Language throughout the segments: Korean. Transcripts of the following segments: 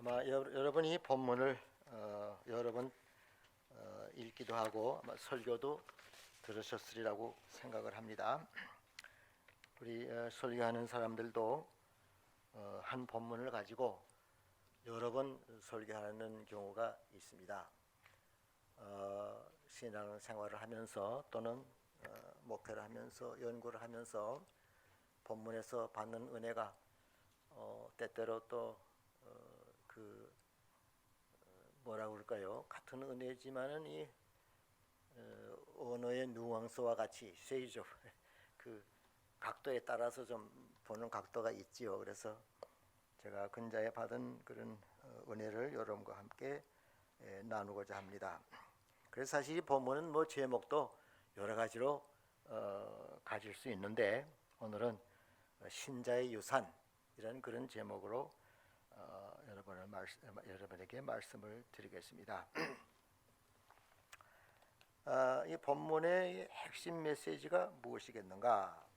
아마 여러분이 본문을 여러 번 읽기도 하고 아마 설교도 들으셨으리라고 생각을 합니다. 우리 설교하는 사람들도 한 본문을 가지고 여러 번 설교하는 경우가 있습니다. 신앙 생활을 하면서 또는 목회를 하면서 연구를 하면서 본문에서 받는 은혜가 때때로 또 뭐라고 그럴까요? 같은 은혜지만은 이 언어의 누앙스와 같이 쉐이죠. 그 각도에 따라서 좀 보는 각도가 있지요. 그래서 제가 근자에 받은 그런 은혜를 여러분과 함께 나누고자 합니다. 그래서 사실 이 본문은 뭐 제목도 여러 가지로 가질 수 있는데 오늘은 신자의 유산 이런 그런 제목으로 여러분에게 말씀을 드리겠습니다. 이 본문의 핵심 메시지가 무엇이겠는가?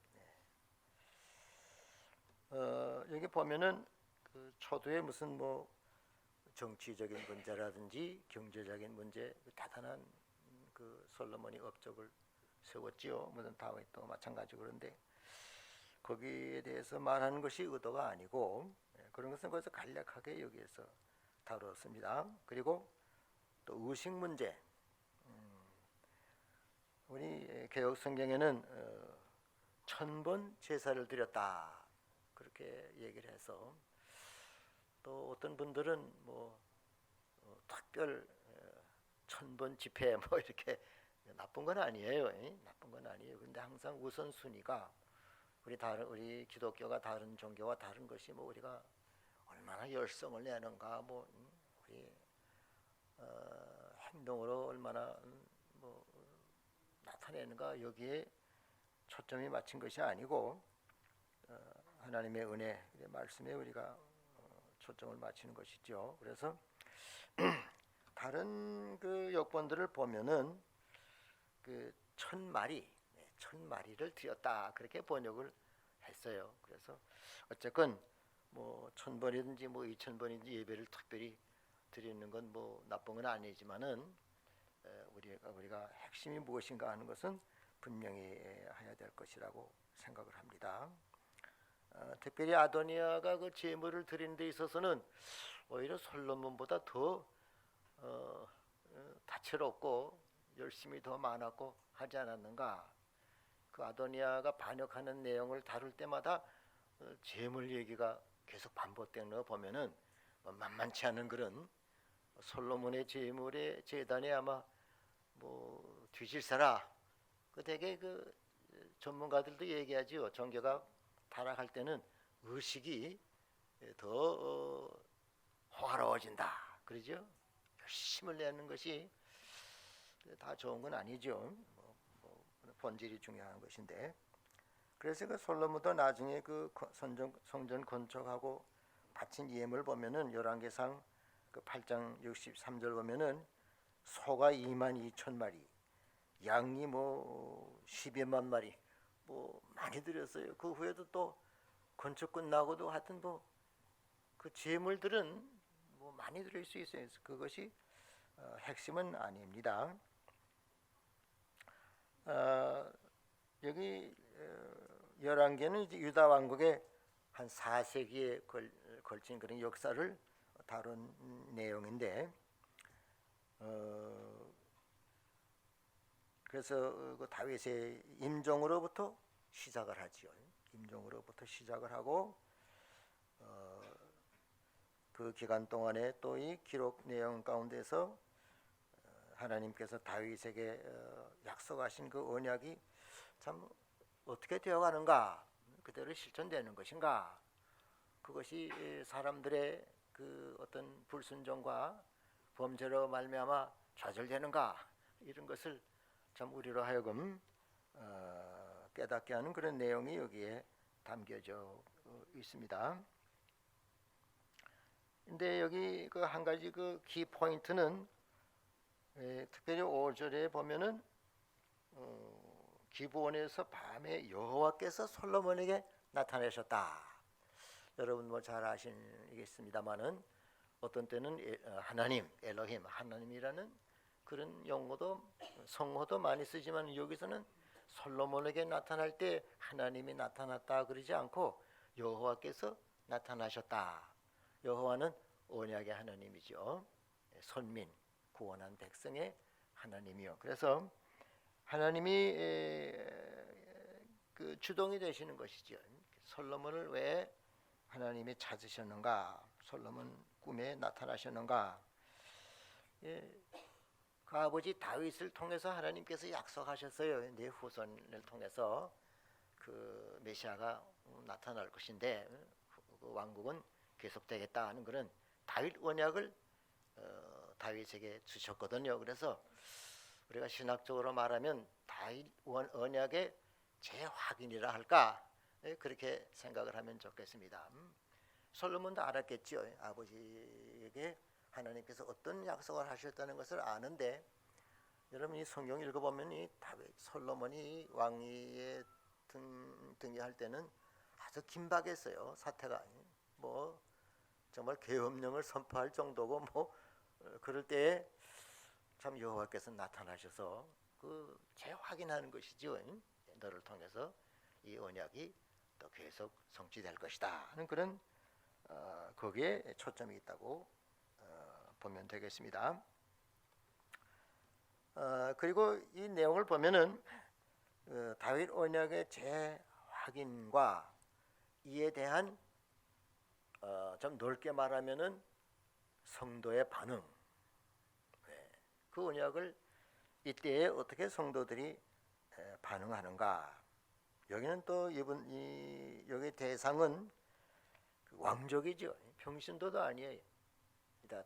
여기 보면은 그 초두에 무슨 뭐 정치적인 문제라든지 경제적인 문제, 대단한 그 솔로몬이 업적을 세웠지요. 무슨 다윗도 마찬가지고. 그런데 거기에 대해서 말하는 것이 의도가 아니고 그런 것은 거기서 간략하게 여기에서 다루었습니다. 그리고 또 의식 문제, 우리 개혁 성경에는 1000번 제사를 드렸다 그렇게 얘기를 해서, 또 어떤 분들은 뭐 특별 1000번 집회 뭐 이렇게, 나쁜 건 아니에요. 나쁜 건 아니에요. 근데 항상 우선순위가 우리 기독교가 다른 종교와 다른 것이 뭐 우리가 얼마나 열성을 내는가, 뭐 우리 행동으로 얼마나 뭐 나타내는가, 여기에 초점이 맞춘 것이 아니고 하나님의 은혜, 말씀에 우리가 초점을 맞추는 것이죠. 그래서 다른 그 역본들을 보면은 그 1000마리를 드렸다 그렇게 번역을 했어요. 그래서 어쨌건 뭐 1000번이든지 뭐 2000번이든지 예배를 특별히 드리는 건 뭐 나쁜 건 아니지만은 우리가 핵심이 무엇인가 하는 것은 분명히 해야 될 것이라고 생각을 합니다. 특별히 아도니아가 그 제물을 드리는 데 있어서는 오히려 솔로몬보다 더 다채롭고 열심히 더 많았고 하지 않았는가. 그 아도니아가 반역하는 내용을 다룰 때마다 제물 얘기가 계속 반복되는 거 보면은 만만치 않은 그런, 솔로몬의 제물의 제단에 아마 뭐 뒤질사라, 그 되게 그 전문가들도 얘기하지요. 종교가 타락할 때는 의식이 더 호화로워진다 그러죠. 열심을 내는 것이 다 좋은 건 아니죠. 본질이 중요한 것인데, 그래서 그 솔로몬도 나중에 그 성전 건축하고 바친 예물 보면은 열왕기상 그 8장 63절 보면은 소가 22,000마리, 양이 뭐 12만 마리, 뭐 많이 드렸어요. 그 후에도 또 건축 끝나고도 하여튼 뭐 그 제물들은 뭐 많이 드릴 수 있어요. 그것이 핵심은 아닙니다. 여기 열왕기는 이제 유다 왕국의 한 4세기에 걸친 그런 역사를 다룬 내용인데, 그래서 그 다윗의 임종으로부터 시작을 하지요. 임종으로부터 시작을 하고 그 기간 동안에 또 이 기록 내용 가운데서 하나님께서 다윗에게 약속하신 그 언약이 참 어떻게 되어가는가, 그대로 실천되는 것인가, 그것이 사람들의 그 어떤 불순종과 범죄로 말미암아 좌절되는가, 이런 것을 참 우리로 하여금 깨닫게 하는 그런 내용이 여기에 담겨져 있습니다. 근데 여기 그 한 가지 그 키 포인트는 특별히 5절에 보면은 기브온에서 밤에 여호와께서 솔로몬에게 나타나셨다. 여러분 뭐 잘 아시겠습니다만은 어떤 때는 하나님, 엘로힘, 하나님이라는 그런 용어도 성어도 많이 쓰지만 여기서는 솔로몬에게 나타날 때 하나님이 나타났다 그러지 않고 여호와께서 나타나셨다. 여호와는 언약의 하나님이죠. 선민, 구원한 백성의 하나님이요. 그래서 하나님이 그 주동이 되시는 것이죠. 솔로몬을 왜 하나님이 찾으셨는가? 솔로몬 꿈에 나타나셨는가? 그 아버지 다윗을 통해서 하나님께서 약속하셨어요. 네 후손을 통해서 그 메시아가 나타날 것인데 그 왕국은 계속되겠다 하는 그런 다윗 언약을 다윗에게 주셨거든요. 그래서 우리가 신학적으로 말하면 다윗 언약의 재확인이라 할까 그렇게 생각을 하면 좋겠습니다. 솔로몬도 알았겠죠. 아버지에게 하나님께서 어떤 약속을 하셨다는 것을 아는데 여러분 이 성경 읽어보면 이 다윗 솔로몬이 왕위에 등위할 때는 아주 긴박했어요. 사태가 뭐 정말 계엄령을 선포할 정도고 뭐 그럴 때에 참 여호와께서 나타나셔서 그 재확인하는 것이죠. 너를 통해서 이 언약이 또 계속 성취될 것이다 하는 그런 거기에 초점이 있다고 보면 되겠습니다. 그리고 이 내용을 보면은 다윗 언약의 재확인과 이에 대한 좀 넓게 말하면은 성도의 반응, 그 언약을 이때에 어떻게 성도들이 반응하는가. 여기는 또 여기 대상은 그 왕족이죠. 평신도도 아니에요.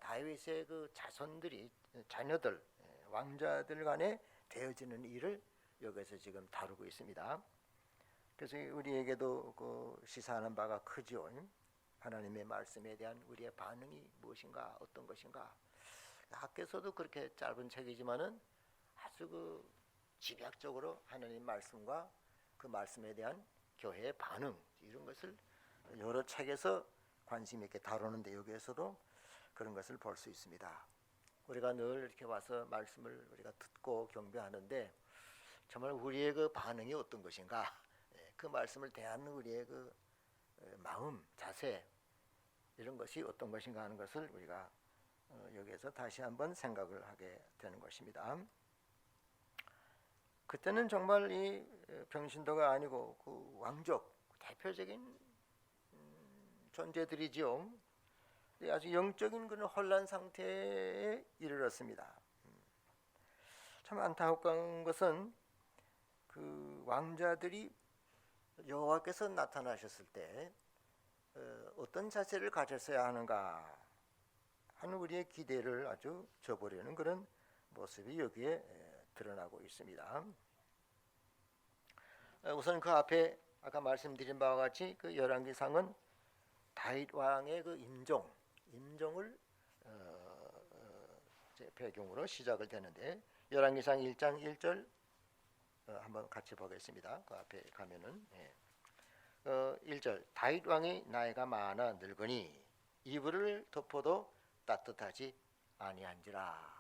다윗의 그 자손들이 자녀들 왕자들 간에 되어지는 일을 여기서 지금 다루고 있습니다. 그래서 우리에게도 그 시사하는 바가 크죠. 하나님의 말씀에 대한 우리의 반응이 무엇인가, 어떤 것인가. 학교에서도 그렇게 짧은 책이지만은 아주 그 집약적으로 하나님 말씀과 그 말씀에 대한 교회의 반응 이런 것을 여러 책에서 관심 있게 다루는데 여기에서도 그런 것을 볼 수 있습니다. 우리가 늘 이렇게 와서 말씀을 우리가 듣고 경배하는데 정말 우리의 그 반응이 어떤 것인가, 그 말씀을 대하는 우리의 그 마음, 자세 이런 것이 어떤 것인가 하는 것을 우리가 여기에서 다시 한번 생각을 하게 되는 것입니다. 그때는 정말 이 평신도가 아니고 그 왕족 대표적인 존재들이지요. 아주 영적인 그런 혼란 상태에 이르렀습니다. 참 안타까운 것은 그 왕자들이 여호와께서 나타나셨을 때 어떤 자세를 가졌어야 하는가 하는 우리의 기대를 아주 저버리는 그런 모습이 여기에 드러나고 있습니다. 우선 그 앞에 아까 말씀드린 바와 같이 그 열왕기상은 다윗 왕의 그 임종을 배경으로 시작을 되는데 열왕기상 1장 1절 한번 같이 보겠습니다. 그 앞에 가면은 1절 다윗 왕이 나이가 많아 늙으니 이불을 덮어도 따뜻하지 아니한지라.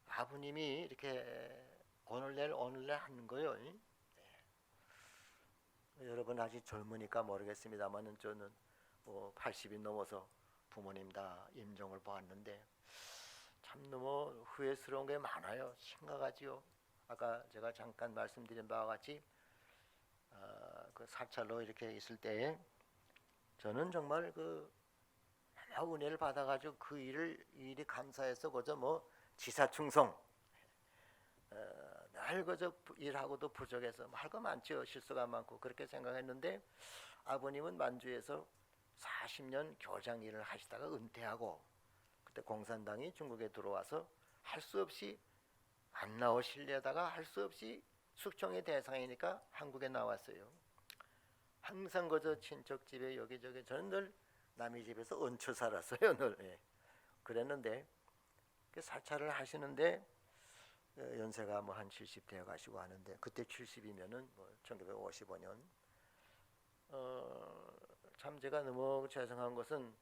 아버님이 이렇게 오늘날 하는 거예요. 여러분 아직 젊으니까 모르겠습니다만은 저는 80이 넘어서 부모님 다 임종을 보았는데 참 너무 후회스러운 게 많아요. 심각하지요. 아까 제가 잠깐 말씀드린 바와 같이 그 사찰로 이렇게 있을 때에 저는 정말 그 너무 은혜를 받아가지고 그 일이 감사해서 그저 뭐 지사충성 날 그저 일하고도 부족해서 할 거 많죠. 실수가 많고 그렇게 생각했는데 아버님은 만주에서 40년 교장 일을 하시다가 은퇴하고 그때 공산당이 중국에 들어와서 할 수 없이 안 나오시려다가 할 수 없이 숙청의 대상이니까 한국에 나왔어요. 항상 그저 친척 집에 여기저기 저는 늘 남의 집에서 얹혀 살았어요. 늘 그랬는데 그 사찰을 하시는데 연세가 뭐 한 70 되어 가시고 하는데 그때 70이면은 뭐 1955년 참 제가 너무 죄송한 것은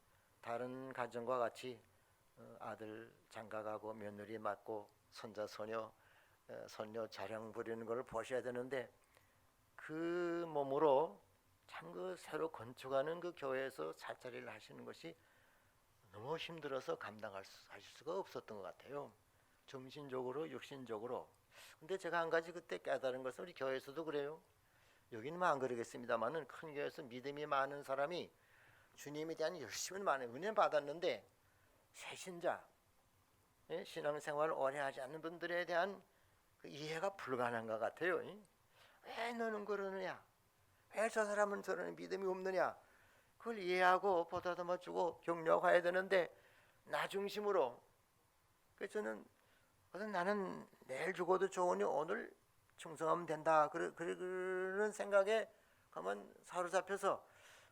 다른 가정과 같이 아들 장가가고 며느리 맞고 손자 손녀 손녀 자랑 부리는 걸 보셔야 되는데 그 몸으로 참 그 새로 건축하는 그 교회에서 살자리를 하시는 것이 너무 힘들어서 하실 수가 없었던 것 같아요. 정신적으로 육신적으로. 근데 제가 한 가지 그때 깨달은 것은 우리 교회에서도 그래요. 여기는 안 그러겠습니다만은 큰 교회에서 믿음이 많은 사람이 주님에 대한 열심은 많아요. 은혜 받았는데 새신자 신앙생활 오래 하지 않는 분들에 대한 그 이해가 불가능한 것 같아요. 왜 너는 그러느냐? 왜 저 사람은 저런 믿음이 없느냐? 그걸 이해하고 보다듬어주고 격려해야 되는데 나 중심으로. 그래서 저는 나는 내일 죽어도 좋으니 오늘 충성하면 된다. 그런 생각에 가만 사로잡혀서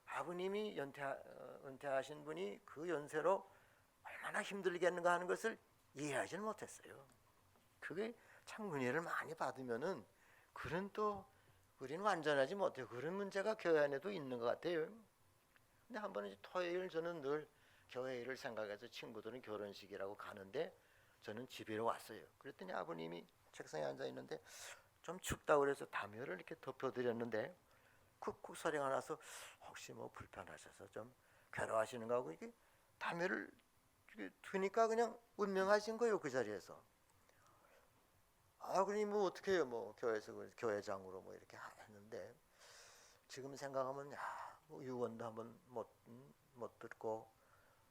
아버님이 은퇴하신 분이 그 연세로 얼마나 힘들겠는가 하는 것을 이해하지는 못했어요. 그게 참 은혜를 많이 받으면은 그런 또 우리는 완전하지 못해요. 그런 문제가 교회 안에도 있는 것 같아요. 근데 한 번은 토요일 저는 늘 교회 일을 생각해서 친구들은 결혼식이라고 가는데 저는 집에로 왔어요. 그랬더니 아버님이 책상에 앉아 있는데 좀 춥다고 그래서 담요를 이렇게 덮어드렸는데 쿡쿡 소리가 나서 혹시 뭐 불편하셔서 좀 괴로워하시는가 하고 이게 담요를 드니까 그냥 운명하신 거예요. 그 자리에서. 그러니 뭐 어떻게 해요? 뭐 교회에서 교회장으로 뭐 이렇게 했는데 지금 생각하면 뭐 유언도 한번 못 듣고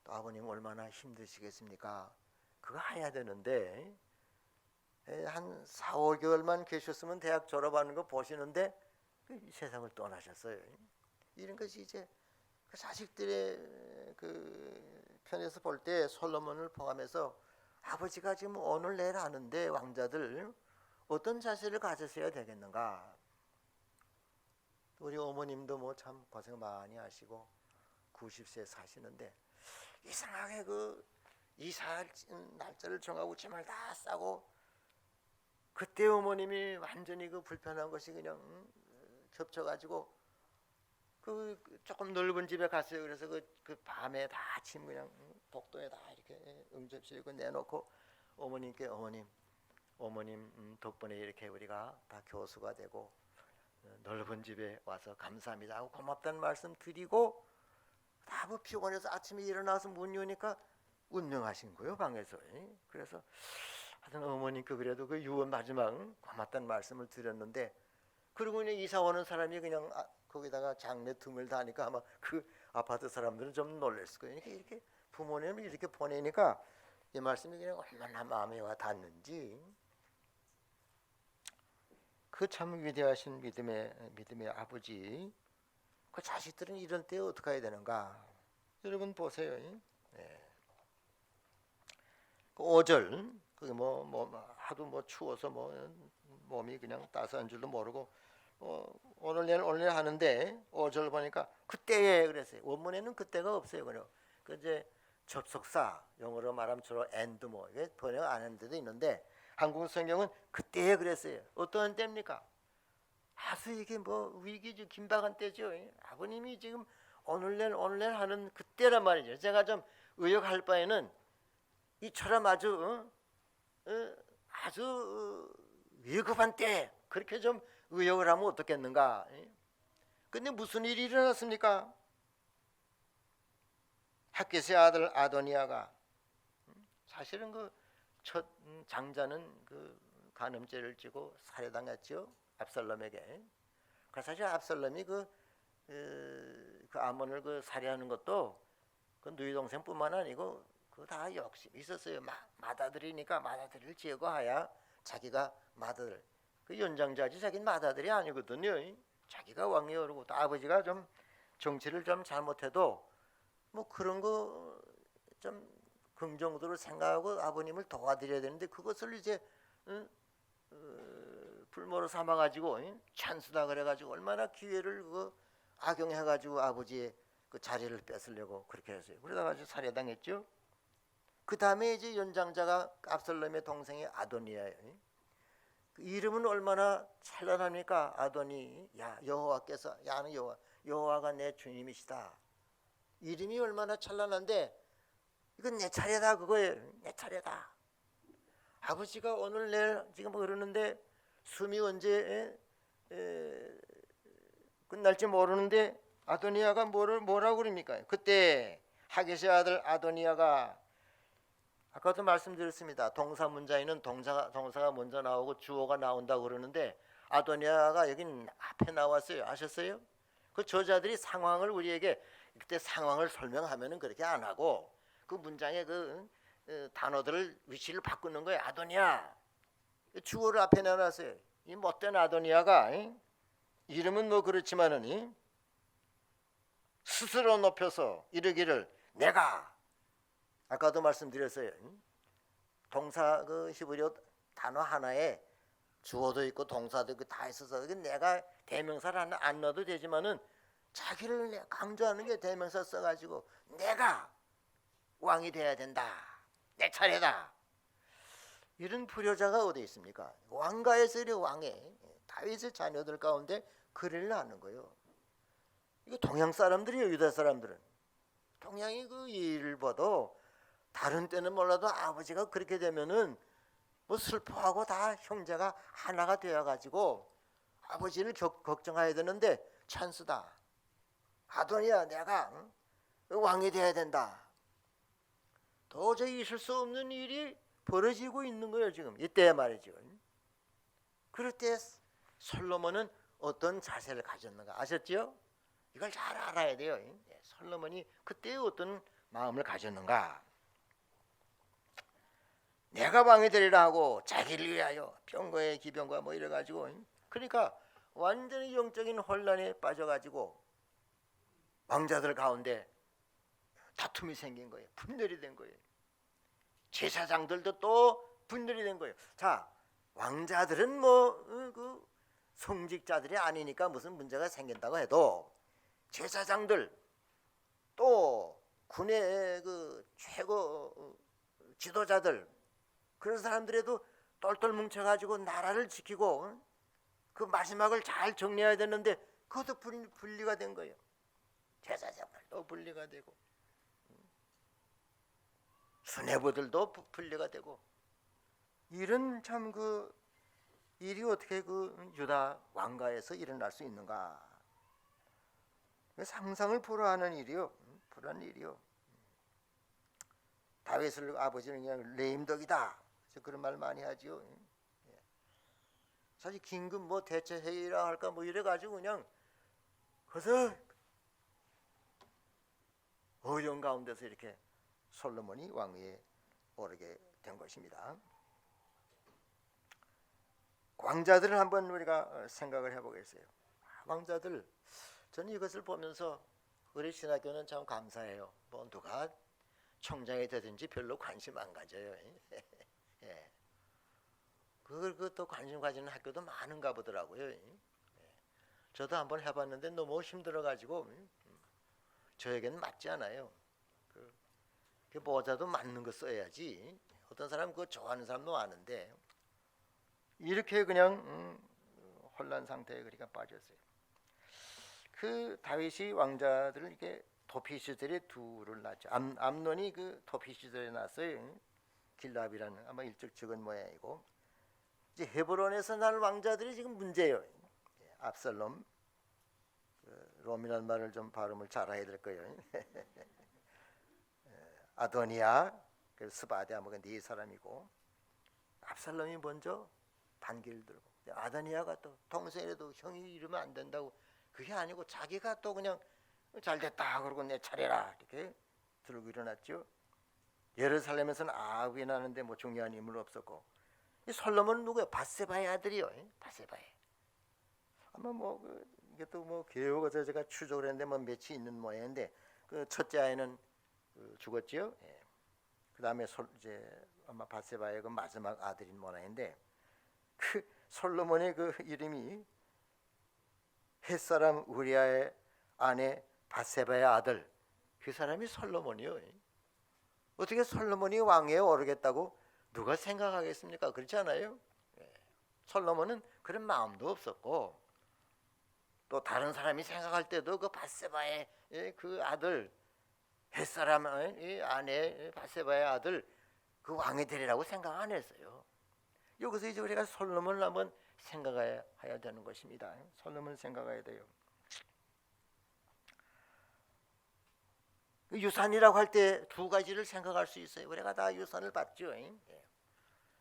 또 아버님 얼마나 힘드시겠습니까? 그거 해야 되는데 한 4, 5개월만 계셨으면 대학 졸업하는 거 보시는데 이 세상을 떠나셨어요. 이런 것이 이제 그 자식들의 그 편에서 볼 때 솔로몬을 포함해서 아버지가 지금 오늘 내일 하는데 왕자들 어떤 자세를 가졌어야 되겠는가? 우리 어머님도 뭐 참 고생 많이 하시고 90세 사시는데 이상하게 그 이사 날짜를 정하고 짐을 다 싸고 그때 어머님이 완전히 그 불편한 것이 그냥 겹쳐가지고 그 조금 넓은 집에 갔어요. 그래서 그 밤에 다 짐 그냥 복도에 다 이렇게 응접실고 내놓고 어머님께 어머님 덕분에 이렇게 우리가 다 교수가 되고 넓은 집에 와서 감사합니다 하고 고맙다는 말씀 드리고 다 피곤해서 아침에 일어나서 문 여니까 운명하신 거예요 방에서. 그래서 하여튼 어머님께 그래도 그 유언 마지막 고맙다는 말씀을 드렸는데 그러고 그냥 이사 오는 사람이 그냥 거기다가 장례 등을 다니까 아마 그 아파트 사람들은 좀 놀랐을 거예요. 이렇게 부모님을 이렇게 보내니까 이 말씀이 그냥 얼마나 마음에 와 닿는지. 그 참 위대하신 믿음의 아버지. 그 자식들은 이런 때 어떻게 해야 되는가? 여러분 보세요. 네. 그 5절 그게 뭐 하도 뭐 추워서 뭐 몸이 그냥 따스한 줄도 모르고 오늘 내일 하는데 5절 보니까 그때에 그랬어요. 원문에는 그때가 없어요. 그 이제 접속사 영어로 말하면 주로 and 뭐 이게 번역 안 하는 데도 있는데 한국 성경은 그때에 그랬어요. 어떤 때입니까? 아주 이게 뭐 위기죠. 긴박한 때죠. 아버님이 지금 오늘 내일 하는 그때란 말이죠. 제가 좀 의역할 바에는 이처럼 아주 위급한 때 그렇게 좀 의역을 하면 어떻겠는가? 근데 무슨 일이 일어났습니까? 핫깃의 아들 아도니아가 사실은 그 첫 장자는 그 간음죄를 지고 살해당했죠. 압살롬에게. 그 사실 압살롬이 그 아몬을 그 살해하는 것도 그 누이 동생뿐만 아니고 그 다 욕심이 있었어요. 맏아들이니까 맏아들을 제거하야 자기가 맏아들. 그 연장자지 자기는 맏아들이 아니거든요. 자기가 왕이 오르고 또 아버지가 좀 정치를 좀 잘못해도 뭐 그런 거 좀 긍정적으로 생각하고 아버님을 도와드려야 되는데 그것을 이제 불모로 삼아가지고 찬스다 그래가지고 얼마나 기회를 악용해가지고 아버지의 그 자리를 뺏으려고 그렇게 했어요. 그러다가 살해당했죠. 그 다음에 이제 연장자가 압살롬의 동생이 아도니아예요. 그 이름은 얼마나 찬란합니까? 아도니. 야 여호와께서 야는 여호와가 내 주님이시다. 이름이 얼마나 찬란한데 이건 내 차례다 그거예요. 내 차례다. 아버지가 오늘 내일 지금 그러는데 숨이 언제 끝날지 모르는데 아도니아가 뭐라고 그럽니까? 그때 하겟의 아들 아도니아가 아까도 말씀드렸습니다. 동사 문자에는 동사가 먼저 나오고 주어가 나온다고 그러는데 아도니아가 여긴 앞에 나왔어요. 아셨어요? 그 저자들이 상황을 우리에게 그때 상황을 설명하면은 그렇게 안 하고 그 문장의 그 단어들을 위치를 바꾸는 거예요. 아도니아 주어를 앞에 내놨어요. 이 못된 아도니아가 이름은 뭐 그렇지만은 스스로 높여서 이르기를 내가 아까도 말씀드렸어요. 동사 그 히브리어 단어 하나에 주어도 있고 동사도 있고 다 있어서 내가 대명사를 안 넣어도 되지만은 자기를 강조하는 게 대명사 써가지고 내가 왕이 돼야 된다. 내 차례다. 이런 불효자가 어디 있습니까? 왕가에서 이래 왕에 다윗의 자녀들 가운데 그를 하는 거예요. 이거 동양 사람들이에요. 유다 사람들은 동양이 그 일을 봐도 다른 때는 몰라도 아버지가 그렇게 되면은 뭐 슬퍼하고 다 형제가 하나가 되어가지고 아버지를 걱정해야 되는데 찬스다. 아도니아 내가 왕이 돼야 된다. 도저히 있을 수 없는 일이 벌어지고 있는 거예요. 지금 이때 말이죠. 그럴 때 솔로몬은 어떤 자세를 가졌는가 아셨죠? 이걸 잘 알아야 돼요. 솔로몬이 그때 어떤 마음을 가졌는가. 내가 왕이 되리라 하고 자기를 위하여 병거에 기병과 뭐 이래가지고 그러니까 완전히 영적인 혼란에 빠져가지고 왕자들 가운데 다툼이 생긴 거예요. 분열이 된 거예요. 제사장들도 또 분열이 된 거예요. 자, 왕자들은 뭐 그 성직자들이 아니니까 무슨 문제가 생긴다고 해도 제사장들 또 군의 그 최고 지도자들 그런 사람들에도 똘똘 뭉쳐가지고 나라를 지키고 그 마지막을 잘 정리해야 되는데 그것도 분리가 된 거예요. 제사장들도 분리가 되고 수뇌부들도 분리가 되고 이런 참 그 일이 어떻게 그 유다 왕가에서 일어날 수 있는가? 상상을 불허하는 일이요, 불허한 일이요. 다윗을 아버지는 그냥 레임덕이다. 그런 말 많이 하지요. 사실 긴급 뭐 대체 회의라 할까 뭐 이래 가지고 그냥 그래서 어려운 가운데서 이렇게 솔로몬이 왕위에 오르게 된 것입니다. 왕자들을 한번 우리가 생각을 해보겠어요. 왕자들 저는 이것을 보면서 우리 신학교는 참 감사해요. 뭐 누가 총장이 되든지 별로 관심 안 가져요. 예. 그것도 관심 가지는 학교도 많은가 보더라고요. 예. 저도 한번 해봤는데 너무 힘들어가지고 저에게는 맞지 않아요. 그 모자도 맞는 거 써야지. 어떤 사람 그거 좋아하는 사람도 많은데 이렇게 그냥 혼란 상태에 그러니까 빠졌어요. 그 다윗이 왕자들을 이렇게 도피시들의 둘을 낳죠. 암논이 그 도피시들에 낳았어요. 길랍이라는 아마 일찍 적은 모양이고 이제 헤브론에서 날 왕자들이 지금 문제예요. 압살롬, 롬이라는 말을 좀 발음을 잘해야 될 거예요. 아도니아, 스바디아 뭐 네 사람이고 압살롬이 먼저 반기를 들고 아도니아가 또 동생이라도 형이 이러면 안 된다고 그게 아니고 자기가 또 그냥 잘됐다 그러고 내 차례라 이렇게 들고 일어났죠. 예루살렘에서는 아합이 나는데 뭐 중요한 인물 없었고 이 솔로몬은 누구야? 바세바의 아들이요. 바세바의 아마 뭐 이게 또 뭐 교회에서 제가 추적을 했는데 뭐 몇이 있는 모양인데 그 첫째 아이는 죽었지요. 예. 그 다음에 이제 아마 바세바의 그 마지막 아들인 모양인데 그 솔로몬의 그 이름이 햇사람 우리아의 아내 바세바의 아들 그 사람이 솔로몬이요. 어떻게 솔로몬이 왕위에 오르겠다고 누가 생각하겠습니까? 그렇지 않아요? 솔로몬은 그런 마음도 없었고 또 다른 사람이 생각할 때도 그 바세바의 그 아들 햇사람 이 아내 바세바의 아들 그 왕이 되리라고 생각 안 했어요. 여기서 이제 우리가 솔로몬을 한번 생각해야 되는 것입니다. 솔로몬 생각해야 돼요. 유산이라고 할 때 두 가지를 생각할 수 있어요. 우리가 다 유산을 받죠.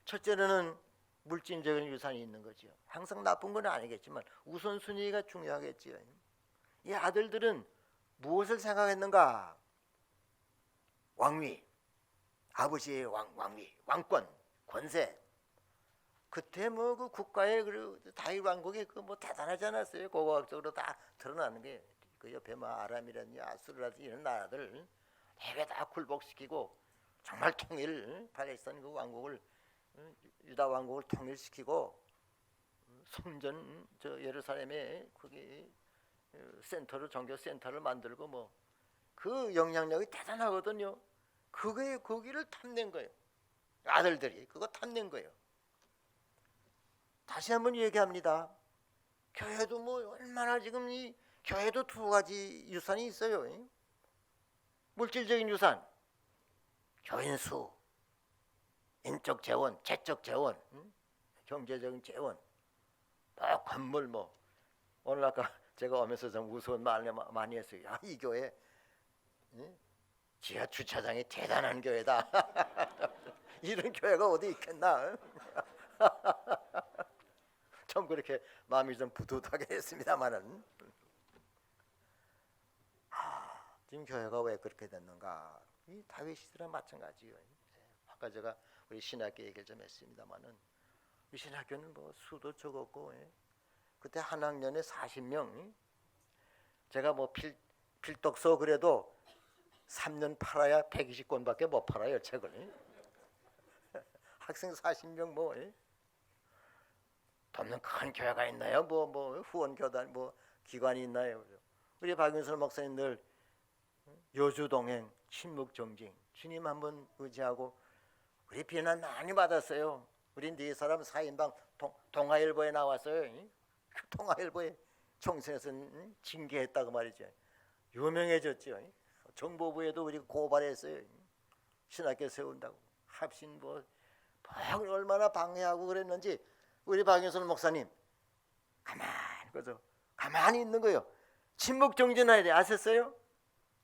첫째는 물질적인 유산이 있는 거죠. 항상 나쁜 건 아니겠지만 우선순위가 중요하겠죠. 이 아들들은 무엇을 생각했는가? 왕위, 아버지의 왕위, 왕권, 권세. 그때 뭐 그 국가의 그 다윗 왕국이 그 뭐 대단하지 않았어요. 고고학적으로 다 드러나는 게 그 옆에 뭐 아람이라든지 아수르라든지 이런 나라들 대개 다 굴복시키고 정말 팔레스타인 그 왕국을 유다 왕국을 통일시키고 성전 저 예루살렘에 거기 센터를 종교 센터를 만들고 뭐 그 영향력이 대단하거든요. 그게 거기를 탐낸 거예요. 아들들이 그거 탐낸 거예요. 다시 한번 얘기합니다. 교회도 뭐 얼마나 지금 이 교회도 두 가지 유산이 있어요. 물질적인 유산, 교인 수, 인적 재원, 재적 재원, 경제적인 재원, 또 건물 뭐 오늘 아까 제가 오면서 좀 우스운 말 많이 했어요. 야, 이 교회 지하 주차장이 대단한 교회다. 이런 교회가 어디 있겠나? 좀 그렇게 마음이 좀 부듯하게 했습니다만은 지금 교회가 왜 그렇게 됐는가? 이 다윗 시대랑 마찬가지예요. 아까 제가 우리 신학교 얘기를 좀 했습니다만은 이 신학교는 뭐 수도 적었고 그때 한 학년에 40명. 제가 뭐 필독서 그래도 3년 팔아야 120권밖에 못 팔아요 책을. 학생 40명 뭐 돕는 큰 교회가 있나요? 뭐 후원 교단 뭐 기관이 있나요? 우리 박윤설 목사님 늘 여주동행 침묵정징 주님 한번 의지하고 우리 비난 많이 받았어요. 우리 네 사람 4인방 동아일보에 나왔어요. 그 동아일보에 총선에서 징계했다고 말이죠. 유명해졌죠. 정보부에도 우리 고발했어요. 신학교 세운다고 합신 뭐 얼마나 방해하고 그랬는지 우리 박윤선 목사님 가만히 있는 거예요. 침묵정진해야 돼. 아셨어요?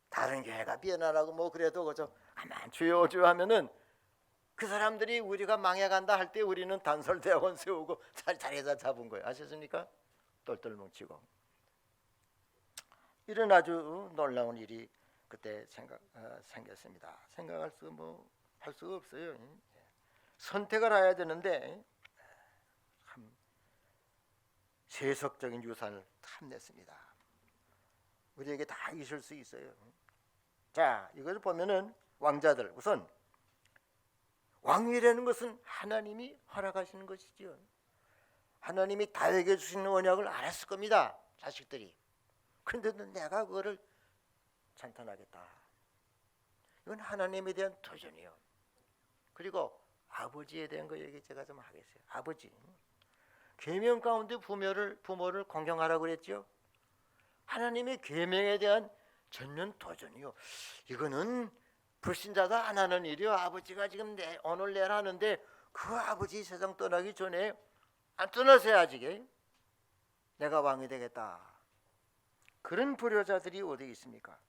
다른 교회가 비난하고 뭐 그래도 그저 가만 주여 하면은 그 사람들이 우리가 망해간다 할 때 우리는 단설대학원 세우고 자리에다 잡은 거예요. 아셨습니까? 똘똘 뭉치고. 이런 아주 놀라운 일이 그때 생겼습니다. 생각할 할 수가 없어요. 선택을 해야 되는데 참 세속적인 유산을 탐냈습니다. 우리에게 다 있을 수 있어요. 자, 이걸 보면은 왕자들 우선 왕위라는 것은 하나님이 허락하시는 것이죠. 하나님이 다윗에게 주시는 언약을 알았을 겁니다. 자식들이. 그런데도 내가 그거를 찬탄하겠다. 이건 하나님에 대한 도전이요. 그리고 아버지에 대한 거 얘기 제가 좀 하겠어요. 아버지. 계명 가운데 부모를 공경하라고 그랬죠. 하나님의 계명에 대한 전면 도전이요. 이거는 불신자가 안 하는 일이요. 아버지가 지금 오늘 내일 하는데 그 아버지 세상 떠나기 전에 안 떠나세요. 아직 내가 왕이 되겠다. 그런 불효자들이 어디 있습니까?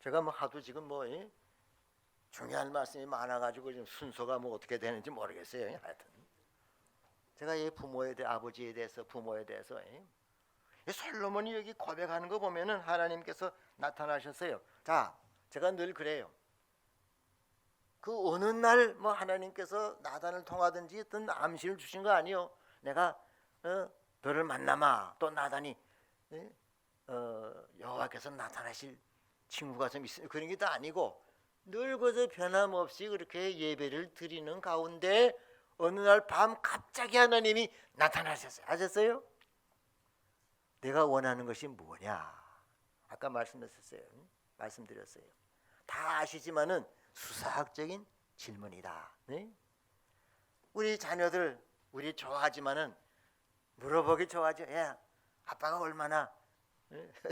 제가 뭐 하도 지금 중요한 말씀이 많아가지고 지금 순서가 어떻게 되는지 모르겠어요. 하여튼 제가 이 부모에 대해 아버지에 대해서 부모에 대해서 솔로몬이 여기 고백하는 거 보면은 하나님께서 나타나셨어요. 자, 제가 늘 그래요. 그 어느 날 하나님께서 나단을 통하든지 어떤 암시를 주신 거 아니요. 내가 너를 만나마 또 나단이 여호와께서 나타나실 친구가 좀 있으니 그런 게 다 아니고 늘 그저 변함없이 그렇게 예배를 드리는 가운데 어느 날 밤 갑자기 하나님이 나타나셨어요. 아셨어요? 내가 원하는 것이 뭐냐? 아까 말씀드렸어요. 다 아시지만은 수사학적인 질문이다. 네? 우리 자녀들 우리 좋아하지만은 물어보기 좋아하죠. 야, 아빠가 얼마나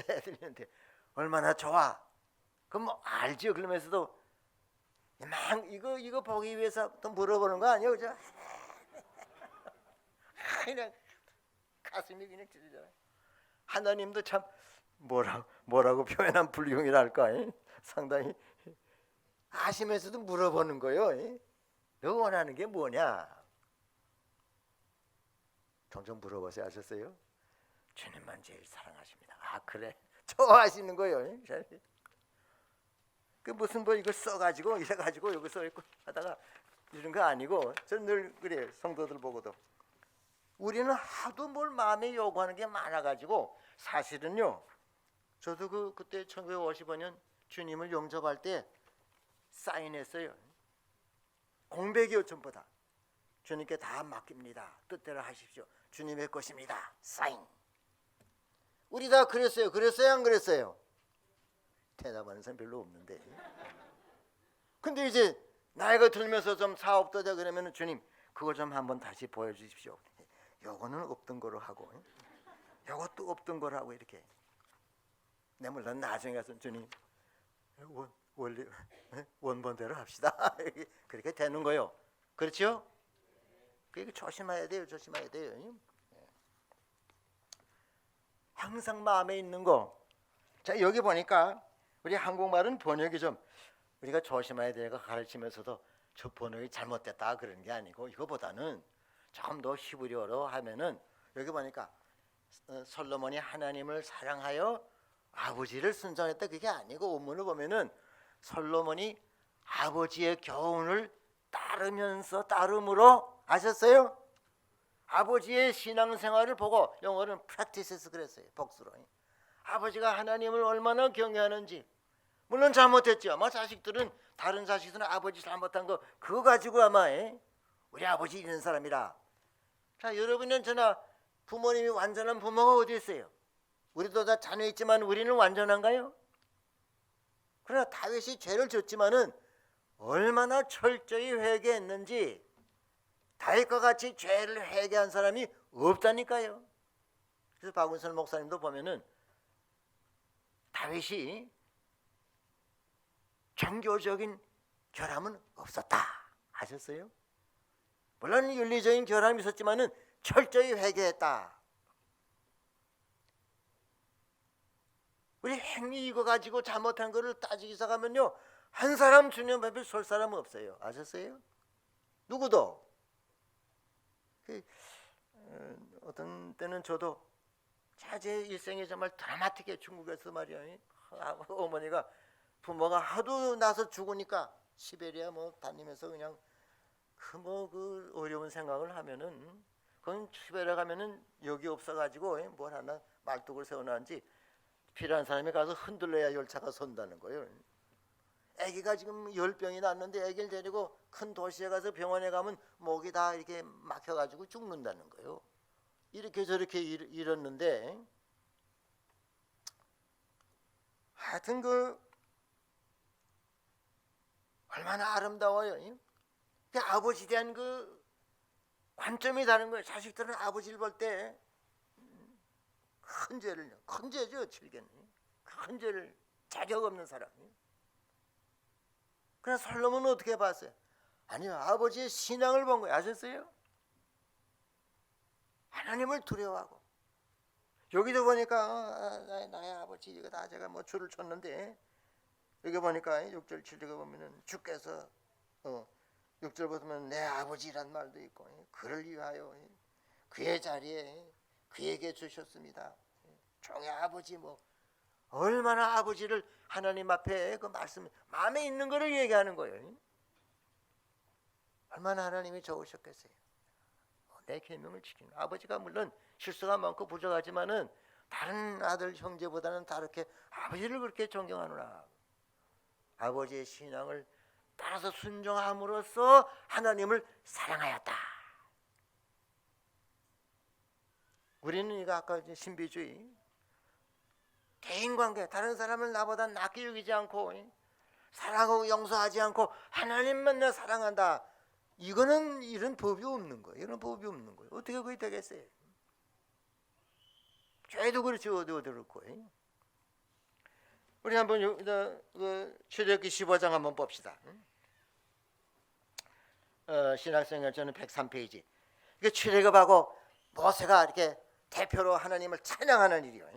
애들한테 얼마나 좋아. 그럼 뭐 알죠. 그러면서도 막 이거 보기 위해서 또 물어보는 거 아니에요, 그죠? 그냥 가슴이 그냥 찢어져요. 하나님도 참 뭐라고 표현한 불경이랄까. 상당히 아시면서도 물어보는 거예요. 너 원하는 게 뭐냐? 종종 물어보세요. 아셨어요? 주님만 제일 사랑하십니다. 아 그래? 좋아하시는 거예요. 그 무슨 뭐 이걸 써가지고 이래가지고 여기 써있고 하다가 이런 거 아니고 전 늘 그래요. 성도들 보고도 우리는 하도 뭘 마음에 요구하는 게 많아가지고 사실은요. 저도 그때 1955년 주님을 영접할 때 사인했어요. 공백이요 전부 다. 주님께 다 맡깁니다. 뜻대로 하십시오. 주님의 것입니다. 사인. 우리 다 그랬어요. 그랬어요? 안 그랬어요? 대답하는 사람 별로 없는데. 근데 이제 나이가 들면서 좀 사업도 되고 그러면 주님 그거 좀 한번 다시 보여주십시오. 요거는 없던 거로 하고 요것도 없던 거로 하고 이렇게. 내 물론 나중에 가서 주님 원래 원본대로 합시다. 그렇게 되는 거요. 그렇죠? 그게 조심해야 돼요. 조심해야 돼요. 항상 마음에 있는 거. 자 여기 보니까 우리 한국말은 번역이 좀 우리가 조심해야 되고 가르치면서도 저 번역이 잘못됐다 그런 게 아니고 이거보다는 조금 더 히브리어로 하면은 여기 보니까 솔로몬이 하나님을 사랑하여 아버지를 순종했다 그게 아니고 원문을 보면은 솔로몬이 아버지의 교훈을 따름으로 아셨어요? 아버지의 신앙생활을 보고 영어로는 practices 그랬어요. 복수로. 아버지가 하나님을 얼마나 경외하는지 물론 잘못했죠. 아마 다른 자식들은 아버지 잘못한 거 그거 가지고 아마 우리 아버지 이런 사람이라. 자 여러분은 저나 부모님이 완전한 부모가 어디 있어요? 우리도 다 자녀 있지만 우리는 완전한가요? 그러나 다윗이 죄를 졌지만은 얼마나 철저히 회개했는지 다윗과 같이 죄를 회개한 사람이 없다니까요. 그래서 박은선 목사님도 보면은 다윗이 종교적인 결함은 없었다 하셨어요. 물론 윤리적인 결함이 있었지만은 철저히 회개했다. 우리 행위 이거 가지고 잘못한 거를 따지기 시작하면요 한 사람 주님 앞에 설 사람은 없어요. 아셨어요? 누구도. 어떤 때는 저도 제 일생에 정말 드라마틱해. 중국에서 말이야 어머니가 부모가 하도 나서 죽으니까 시베리아 뭐 다니면서 그냥 그 어려운 생각을 하면은 그건 시베리아 가면은 여기 없어가지고 뭘 하나 말뚝을 세워놨는지 필요한 사람이 가서 흔들려야 열차가 선다는 거예요. 아기가 지금 열병이 났는데 아기를 데리고 큰 도시에 가서 병원에 가면 목이 다 이렇게 막혀가지고 죽는다는 거예요. 이렇게 저렇게 이랬는데 하여튼 얼마나 아름다워요. 그 아버지에 대한 관점이 다른 거예요. 자식들은 아버지를 볼 때 큰 죄죠. 칠개는 큰 죄를 자격 없는 사람이에요. 그래서 솔로몬은 어떻게 봤어요? 아니요, 아버지의 신앙을 본 거예요. 아셨어요? 하나님을 두려워하고. 여기도 보니까 나의 아버지 이거 다 제가 뭐 줄을 쳤는데 여기 보니까 6절 7절에 보면은 주께서 6절 보면 내 아버지란 말도 있고 그를 위하여 그의 자리에 그에게 주셨습니다. 종의 아버지 뭐 얼마나 아버지를 하나님 앞에 그 말씀 마음에 있는 거를 얘기하는 거예요. 얼마나 하나님이 좋으셨겠어요. 내 계명을 지키는 아버지가 물론 실수가 많고 부족하지만은 다른 아들 형제보다는 다르게 아버지를 그렇게 존경하노라. 아버지의 신앙을 따라서 순종함으로써 하나님을 사랑하였다. 우리는 이거 아까 신비주의 대인관계 다른 사람을 나보다 낫게 여기지 않고 사랑하고 용서하지 않고 하나님만 내 사랑한다. 이거는 이런 법이 없는 거예요. 이런 법이 없는 거예요. 어떻게 그게 되겠어요? 죄도 그렇지 어디도 그렇고. 우리 한번 출애굽기 15장 한번 봅시다. 신약성경 저는 103페이지. 이게 출애굽하고 모세가 이렇게 대표로 하나님을 찬양하는 일이요.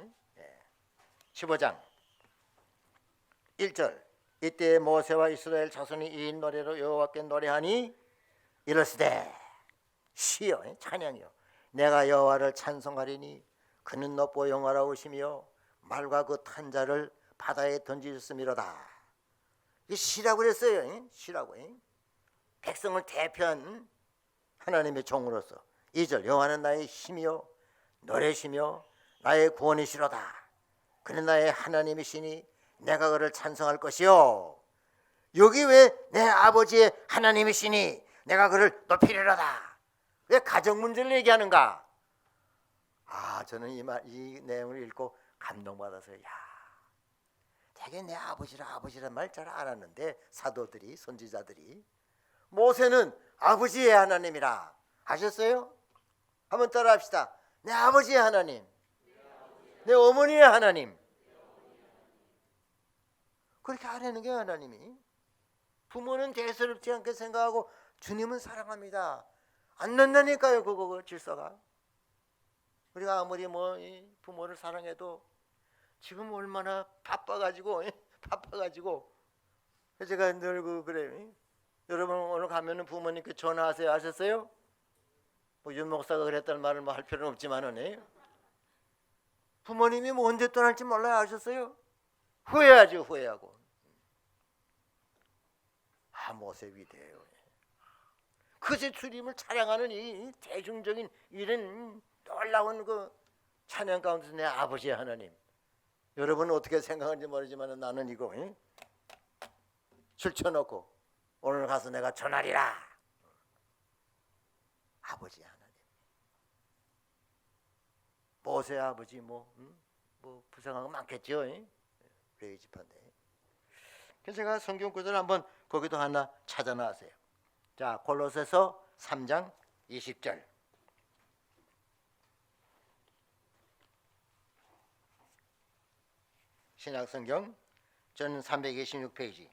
15장 1절. 이때 모세와 이스라엘 자손이 이 노래로 여호와께 노래하니 이르시되 시여 찬양이요 내가 여호와를 찬송하리니 그는 높고 영화로우시며 말과 그 탄 자를 바다에 던지셨음이로다. 이 시라고 그랬어요. 시라고. 백성을 대표한 하나님의 종으로서 2절 여호와는 나의 힘이요 노래시며 나의 구원이시로다. 그는 나의 하나님이시니 내가 그를 찬송할 것이요. 여기 왜 내 아버지의 하나님이시니 내가 그를 높이리로다. 왜 가정 문제를 얘기하는가? 저는 이 내용을 읽고 감동받아서 되게 내 아버지란 말 잘 알았는데 사도들이 선지자들이 모세는 아버지의 하나님이라 아셨어요? 한번 따라합시다. 내 아버지의 하나님, 내 어머니의 하나님. 그렇게 하라는 게 하나님이. 부모는 대수롭지 않게 생각하고 주님은 사랑합니다. 안 된다니까요, 그거 질서가. 우리가 아무리 부모를 사랑해도 지금 얼마나 바빠가지고 제가 늘 그래요. 여러분 오늘 가면은 부모님께 전화하세요. 아셨어요? 윤 목사가 그랬다는 말을 할 필요는 없지만은 부모님이 언제 떠날지 몰라요. 아셨어요? 후회하죠. 후회하고. 모세 위대해요. 그새 주님을 찬양하는 이 대중적인 이런 놀라운 그 찬양 가운데서 내 아버지의 하나님. 여러분은 어떻게 생각하는지 모르지만 나는 이거 줄쳐놓고 오늘 가서 내가 전하리라. 아버지 하나님. 모세 아버지 뭐 부상한 거 많겠죠. 레위 지파인데. 그래서 제가 성경 구절을 한번 거기도 하나 찾아놨어요. 자, 골로새서 3장 20절. 신약성경 저는 326페이지.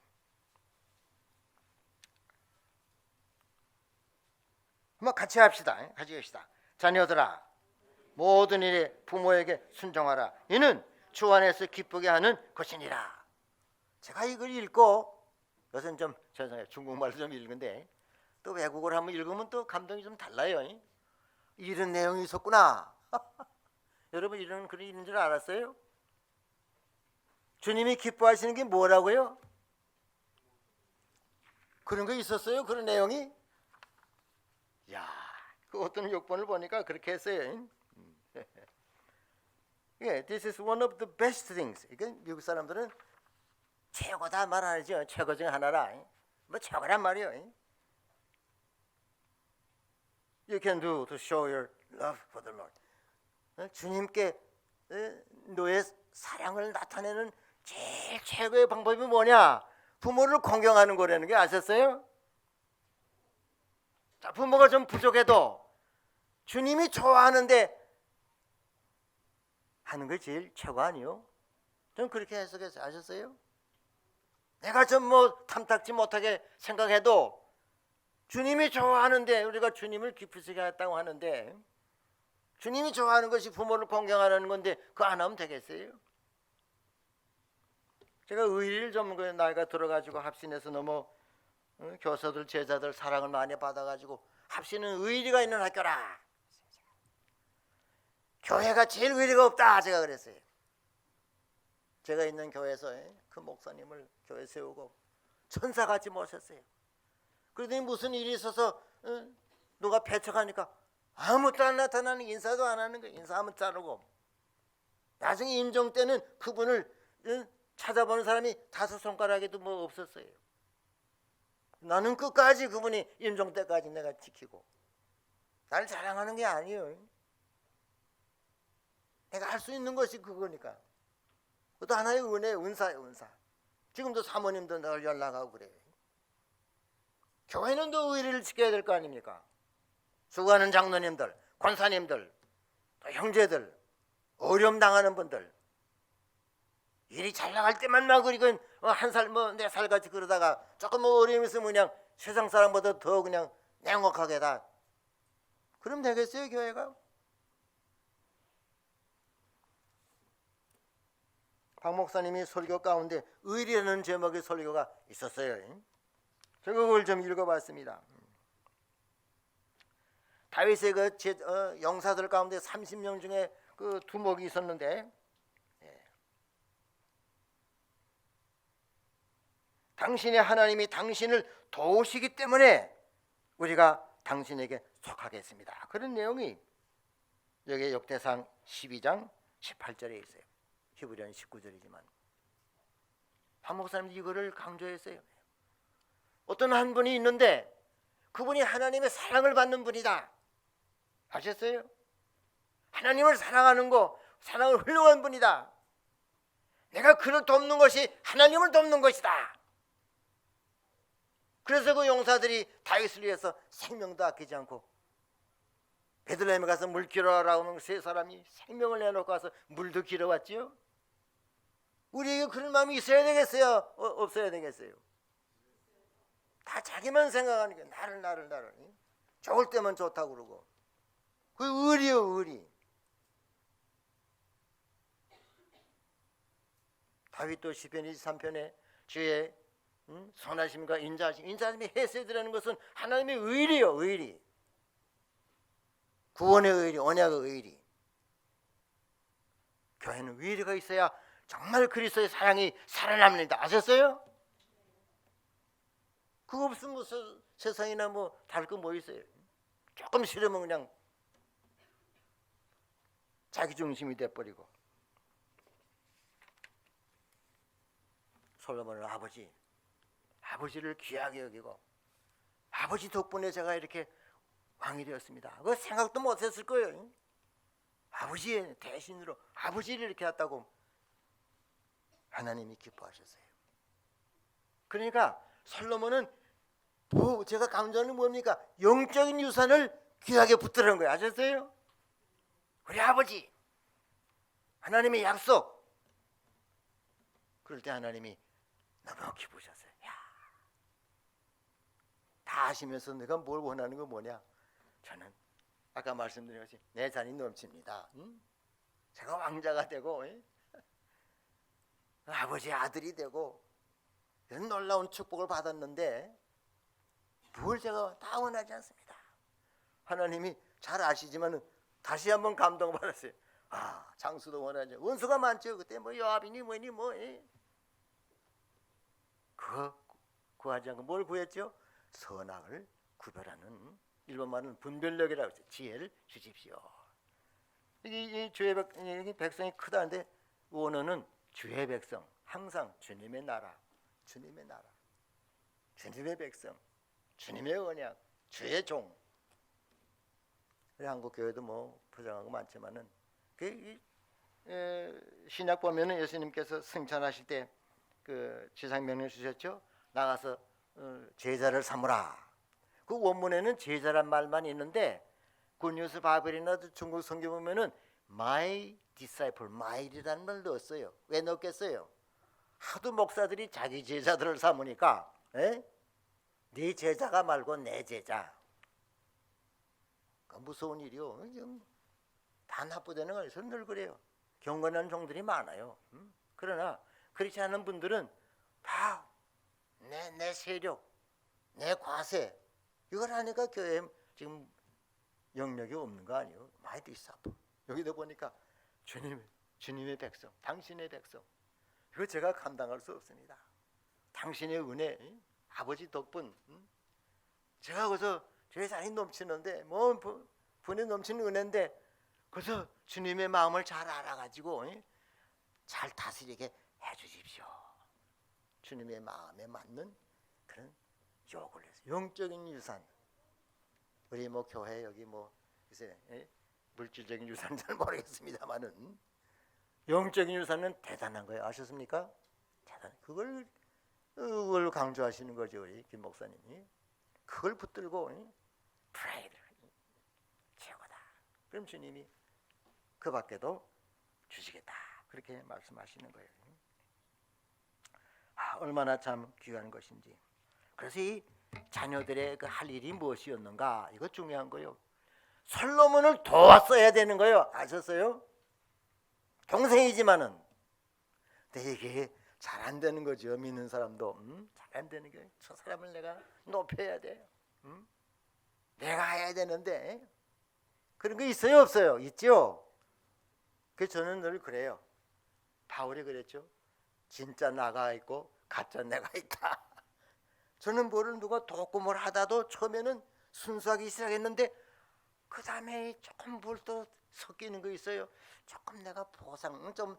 한번 같이 합시다. 같이 합시다. 자녀들아 모든 일에 부모에게 순종하라. 이는 주 안에서 기쁘게 하는 것이니라. 제가 이걸 읽고 요새는 좀 죄송해요. 중국말로 좀 읽는데 또 외국어를 한번 읽으면 또 감동이 좀 달라요. 이런 내용이 있었구나. 여러분 이런 글이 있는 줄 알았어요? 주님이 기뻐하시는 게 뭐라고요? 그런 거 있었어요? 그런 내용이? 그 어떤 욕본을 보니까 그렇게 했어요. This is one of the best things. 이게 미국 사람들은 최고다 말 안 하죠. 최고 중 하나라. 뭐 최고란 말이요. You can do to show your love for the Lord. 주님께 너의 사랑을 나타내는 제일 최고의 방법이 뭐냐? 부모를 공경하는 거라는 게 아셨어요? 자, 부모가 좀 부족해도 주님이 좋아하는데 하는 게 제일 최고 아니요? 전 그렇게 해석해서 아셨어요? 내가 좀 탐탁지 못하게 생각해도 주님이 좋아하는데 우리가 주님을 기쁘시게 했다고 하는데 주님이 좋아하는 것이 부모를 공경하는 건데 그거 안 하면 되겠어요? 제가 의리를 좀 나이가 들어가지고 합신해서 너무 교사들 제자들 사랑을 많이 받아가지고 합신은 의리가 있는 학교라. 교회가 제일 의리가 없다 제가 그랬어요. 제가 있는 교회에서 그 목사님을 교회 세우고 천사같이 모셨어요. 그러더니 무슨 일이 있어서 누가 배척하니까 아무것도 안 나타나는 인사도 안 하는 거예요. 인사하면 자르고 나중에 임종 때는 그분을 찾아보는 사람이 5손가락에도 뭐 없었어요. 나는 끝까지 그분이 임종 때까지 내가 지키고 나를 자랑하는 게 아니에요. 내가 할 수 있는 것이 그거니까. 그것도 하나의 은사예요. 은사. 지금도 사모님도 늘 연락하고 그래요. 교회는 또 의리를 지켜야 될 거 아닙니까? 수고하는 장로님들, 권사님들, 또 형제들, 어려움 당하는 분들 일이 잘 나갈 때만 막 그리고 한 살 뭐 4살 같이 그러다가 조금 뭐 어려움이 있으면 그냥 세상 사람보다 더 그냥 냉혹하게 다. 그럼 되겠어요 교회가? 박 목사님이 설교 가운데 의리라는 제목의 설교가 있었어요. 제가 그걸 좀 읽어봤습니다. 다윗의 영사들 가운데 30명 중에 그 두목이 있었는데, 당신의 하나님이 당신을 도우시기 때문에 우리가 당신에게 속하겠습니다. 그런 내용이 여기 역대상 12장 18절에 있어요. 히브리어는 19절이지만 박 목사님이 이거를 강조했어요. 어떤 한 분이 있는데 그분이 하나님의 사랑을 받는 분이다. 아셨어요? 하나님을 사랑하는 거, 사랑을 훌륭한 분이다. 내가 그를 돕는 것이 하나님을 돕는 것이다. 그래서 그 용사들이 다윗을 위해서 생명도 아끼지 않고 베들레헴에 가서 물 길어라고 하면 세 사람이 생명을 내놓고 가서 물도 길어왔지요. 우리에게 그런 마음이 있어야 되겠어요? 없어야 되겠어요? 다 자기만 생각하는 게 나를 좋을 때만 좋다고 그러고. 그 의리요 의리. 다윗도 시편 23편에 주의 선하심과 인자하심이 해세되라는 것은 하나님의 의리요 의리. 구원의 의리, 언약의 의리. 교회는 의리가 있어야 정말 그리스도의 사랑이 살아납니다. 아셨어요? 그거 없으면 뭐 세상이나 뭐 다를 거 뭐 있어요? 조금 싫으면 그냥 자기중심이 돼버리고. 솔로몬은 아버지를 귀하게 여기고 아버지 덕분에 제가 이렇게 왕이 되었습니다. 그거 생각도 못했을 거예요. 아버지의 대신으로 아버지를 이렇게 했다고 하나님이 기뻐하셨어요. 그러니까 솔로몬은 제가 강조하는 게 뭡니까? 영적인 유산을 귀하게 붙들은 거예요. 아셨어요? 우리 아버지 하나님의 약속. 그럴 때 하나님이 너무 기쁘셨어요. 다 아시면서 내가 뭘 원하는 건 뭐냐? 저는 아까 말씀드린 것이 내 잔이 넘칩니다. 제가 왕자가 되고 아버지의 아들이 되고 이런 놀라운 축복을 받았는데 뭘 제가 다 원하지 않습니다. 하나님이 잘 아시지만 다시 한번 감동받았어요. 장수도 원하죠. 원수가 많죠. 그때 뭐 요압이니 뭐니 뭐. 그거 구하지 않고 뭘 구했죠? 선악을 구별하는, 일본말은 분별력이라고 했어요. 지혜를 주십시오. 이 주의 백성이 크다는데 원어는 주의 백성, 항상 주님의 나라, 주님의 백성, 주님의 언약, 주의 종. 한국 교회도 뭐 부정하고 많지만은 신약 보면은 예수님께서 승천하실 때 그 지상 명령 주셨죠. 나가서 제자를 삼으라. 그 원문에는 제자란 말만 있는데 굿뉴스 바벨이나 중국 성경 보면은 my disciple, my이라는 말 넣었어요. 왜 넣겠어요? 하도 목사들이 자기 제자들을 삼으니까 네 제자가 말고 내 제자. 무서운 일이요. 다 나쁘다는 거예요. 늘 그래요. 경건한 종들이 많아요. 그러나 그렇지 않은 분들은 다 내 세력, 내 과세 이걸 하니까 교회에 지금 영역이 없는 거 아니에요. 많이 있어도 여기도 보니까 주님의 백성, 당신의 백성. 이거 제가 감당할 수 없습니다. 당신의 은혜, 아버지 덕분. 제가 거기서 제 잔이 넘치는데 뭐 분이 넘치는 은혜인데 그래서 주님의 마음을 잘 알아가지고 잘 다스리게 해주십시오. 주님의 마음에 맞는 그런 요구를 해서 영적인 유산. 우리 뭐 교회 여기 뭐 글쎄 물질적인 유산은 잘 모르겠습니다만은 영적인 유산은 대단한 거예요. 아셨습니까? 그걸 강조하시는 거죠. 우리 김 목사님이 그걸 붙들고 프라이드 최고다. 그럼 주님이 그 밖에도 주시겠다. 그렇게 말씀하시는 거예요. 얼마나 참 귀한 것인지. 그래서 이 자녀들의 그 할 일이 무엇이었는가, 이거 중요한 거요. 솔로몬을 도왔어야 되는 거요. 아셨어요? 동생이지만은. 근데 이게 잘 안 되는 거죠. 믿는 사람도 잘 안 되는 게, 저 사람을 내가 높여야 돼. 내가 해야 되는데. 그런 거 있어요, 없어요? 있죠. 그래서 저는 늘 그래요. 바울이 그랬죠. 진짜 나가 있고 가짜 내가 있다. 저는 뭐를 누가 돕고 뭘 하다도 처음에는 순수하게 시작했는데 그 다음에 조금 뭘 또 섞이는 거 있어요. 조금 내가 보상 좀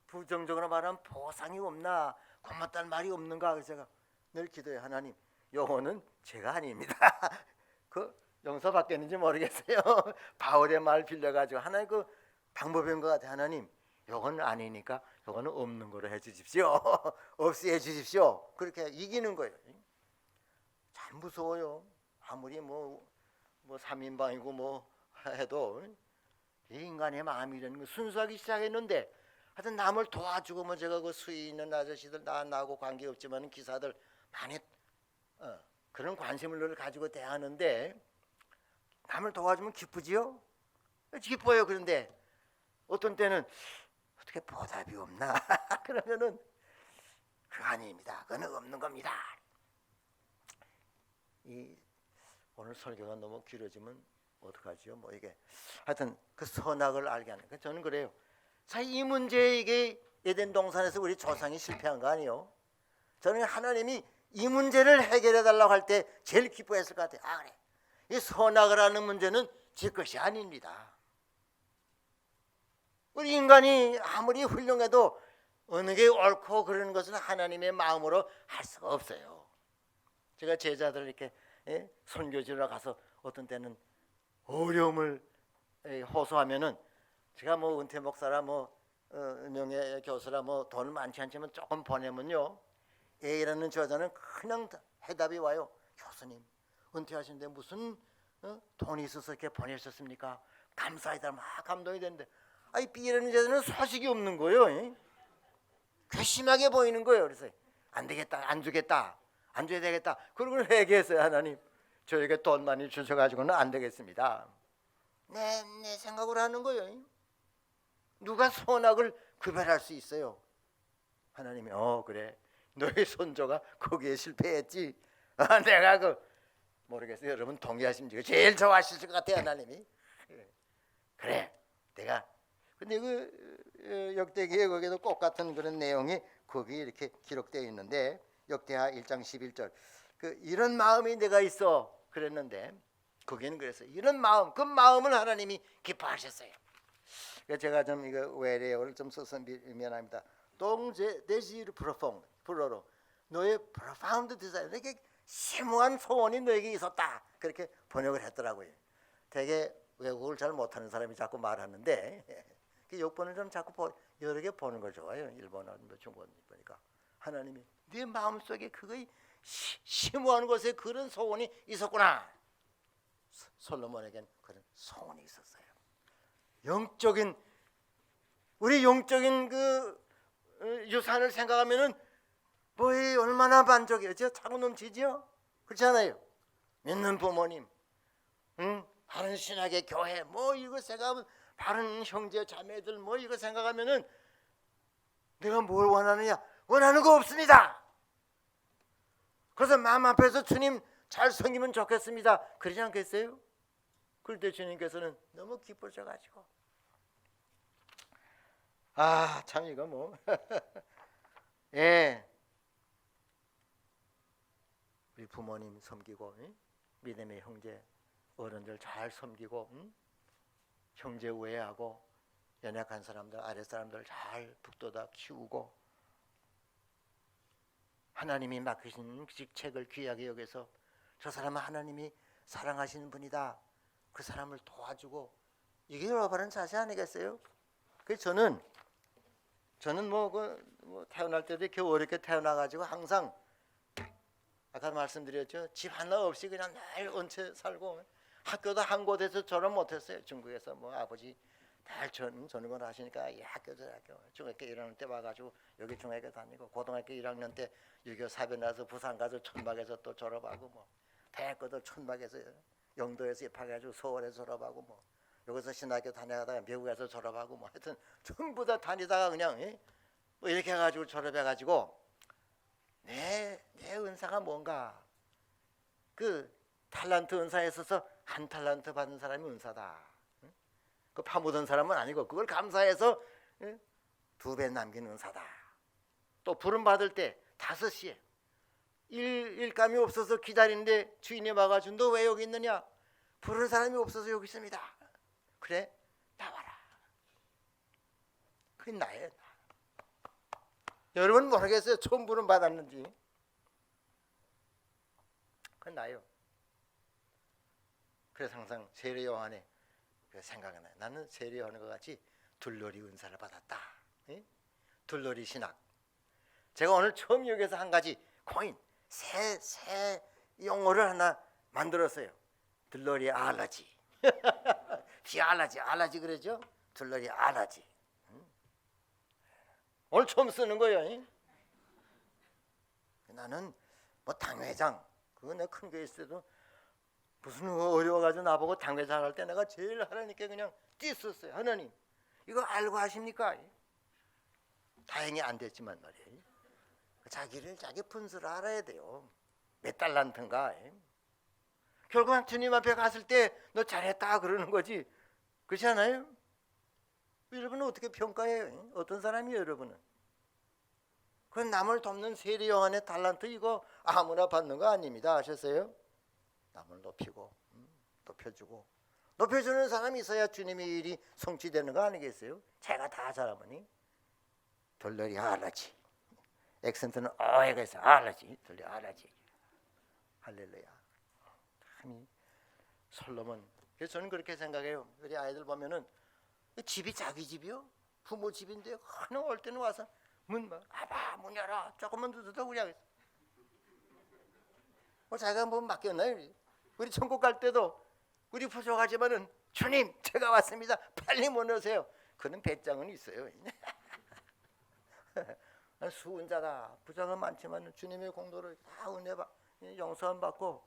부정적으로 말하면 보상이 없나, 고맙다는 말이 없는가. 그래서 제가 늘 기도해. 하나님, 요거는 제가 아닙니다. 그 용서받겠는지 모르겠어요. 바울의 말 빌려가지고 하나님 그 방법인 것 같아. 하나님, 요건 아니니까 요거는 없는 거로 해주십시오. 없이 해주십시오. 그렇게 이기는 거예요. 참 무서워요. 아무리 뭐 3인방이고 뭐 해도 이 인간의 마음이라는 거 순수하기 시작했는데, 하여튼 남을 도와주고 뭐 제가 그 수위 있는 아저씨들 나하고 관계없지만 기사들 많이 그런 관심을 가지고 대하는데, 남을 도와주면 기쁘지요? 기뻐요. 그런데 어떤 때는 어떻게 보답이 없나? 그러면은 그거 아닙니다. 그건 없는 겁니다. 이 오늘 설교가 너무 길어지면 어떡하지요? 뭐 이게 하여튼 그 선악을 알게 하는 거. 저는 그래요. 자, 이 문제, 이게 에덴 동산에서 우리 조상이 실패한 거 아니에요? 저는 하나님이 이 문제를 해결해 달라고 할 때 제일 기뻐했을 것 같아요. 아, 그래. 이 선악을 하는 문제는 제 것이 아닙니다. 우리 인간이 아무리 훌륭해도 어느 게 옳고 그러는 것은 하나님의 마음으로 할 수가 없어요. 제가 제자들 이렇게 선교지로 가서 어떤 때는 어려움을 호소하면은, 제가 뭐 은퇴 목사라 명예 교수라 돈을 많지 않지만 조금 보내면요, A라는 저자는 그냥 해답이 와요. 교수님, 은퇴하신데 무슨 돈이 있어서 이렇게 보내셨습니까? 감사하다. 막 감동이 되는데, 아이 B라는 저자는 소식이 없는 거예요. 괘씸하게 보이는 거예요. 그래서 안 되겠다, 안 주겠다, 안 줘야 되겠다. 그러고 회개했어요. 하나님, 저에게 돈 많이 주셔가지고는 안 되겠습니다. 내 생각으로 하는 거예요. 누가 선악을 구별할 수 있어요? 하나님이 그래, 너의 손조가 거기에 실패했지. 내가 모르겠어요. 여러분 동의하십니까? 제일 좋아하실 것 같아요. 하나님이. 그래, 내가. 근데 역대기에 거기도 똑같은 그런 내용이 거기 이렇게 기록되어 있는데, 역대하 1장 11절 이런 마음이 내가 있어 그랬는데, 거기는 그래서 이런 마음, 그 마음을 하나님이 기뻐하셨어요. 제가 좀 이거 외래어를 좀 써서 미안합니다. 동제 데시르 프로퐁 불어로 너의 profound desire, 이렇게 심오한 소원이 너에게 있었다, 그렇게 번역을 했더라고요. 되게 외국어를 잘 못하는 사람이 자꾸 말하는데 그 역본을 좀 자꾸 여러 개 보는 걸 좋아해요. 일본어, 중국어 보니까 하나님이 네 마음속에 그거의 심오한 곳에 그런 소원이 있었구나. 솔로몬에겐 그런 소원이 있었어요. 영적인, 우리 영적인 그 유산을 생각하면은 뭐에 얼마나 만족해요. 차고 넘치죠? 그렇지 않아요? 믿는 부모님, 바른 신학의 교회, 이거 생각하면, 바른 형제 자매들, 이거 생각하면은 내가 뭘 원하느냐? 원하는 거 없습니다. 그래서 마음 앞에서 주님 잘 섬기면 좋겠습니다. 그러지 않겠어요? 그럴 때 주님께서는 너무 기쁘셔가지고, 참 이거 예, 우리 부모님 섬기고, 믿음의 형제 어른들 잘 섬기고, 형제 우애하고, 연약한 사람들, 아랫 사람들 잘 북돋아 키우고, 하나님이 맡기신 직책을 귀하게 여겨서 저 사람은 하나님이 사랑하시는 분이다, 그 사람을 도와주고, 이게 올바른 자세 아니겠어요? 그래서 저는 태어날 때도 이렇게 어렵게 태어나가지고 항상 아까 말씀드렸죠. 집 하나 없이 그냥 늘 얹혀 살고, 학교도 한 곳에서 졸업 못했어요. 중국에서 아버지 달 전공을 하시니까 학교 중학교 1학년 때 와가지고 여기 중학교 다니고 고등학교 1학년 때 6.25 사변 나서 부산 가서 천막에서 또 졸업하고 뭐 대학교도 천막에서 영도에서 입학해가지고 서울에서 졸업하고 뭐 여기서 신학교 다녀가다가 미국에서 졸업하고 뭐 하여튼 전부 다 다니다가 그냥 뭐 이렇게 해가지고 졸업해가지고 내 은사가 뭔가 그 탈란트 은사에 있어서 한 탈란트 받은 사람이 은사다. 그 파묻은 사람은 아니고 그걸 감사해서 2배 남긴 은사다. 또 부름 받을 때 5시에 일감이 없어서 기다리는데 주인이 와가지고 너 왜 여기 있느냐? 부른 사람이 없어서 여기 있습니다. 그래 나와라. 그게 나예요. 여러분 모르겠어요. 처음 부름 받았는지. 그건 나요. 그래서 항상 세례 요한에 생각이 나요. 나는 세례 요한과 같이 둘러리 은사를 받았다. 둘러리 신학. 제가 오늘 처음 여기서 한 가지 코인 새 용어를 하나 만들었어요. 둘러리 알라지. 알라지 그러죠? 둘러리 알라지. 오늘 처음 쓰는 거예요. 나는 뭐 당회장 그거 내가 큰 교회 있을 때도 무슨 어려워가지고 나보고 당회장 할 때 내가 제일 하나님께 그냥 뛰었어요. 하나님 이거 알고 하십니까? 다행히 안 됐지만 말이에요. 자기 분수를 알아야 돼요. 몇 달란트인가. 결국은 주님 앞에 갔을 때 너 잘했다 그러는 거지. 그렇지 않아요? 여러분은 어떻게 평가해요? 어떤 사람이에요 여러분은? 그건 남을 돕는 세례 요한의 달란트 이거 아무나 받는 거 아닙니다. 아셨어요? 남을 높이고 높여주는 사람이 있어야 주님의 일이 성취되는 거 아니겠어요? 제가 다 잘하면 돌려리 알라지. 액센트는 어해가 있어. 알라지. 돌려 알라지. 할렐루야. 참 솔로몬. 그래서 저는 그렇게 생각해요. 우리 아이들 보면은 집이 자기 집이요. 부모 집인데 하나 올 때는 와서 문 열어. 조금만 더 그냥. 자기가 뭐 맡겼나요? 우리 천국 갈 때도 우리 부족하지만은 주님 제가 왔습니다. 빨리 문 여세요. 그런 배짱은 있어요. 수은자다. 부족은 많지만 주님의 공도를 다 용서함 받고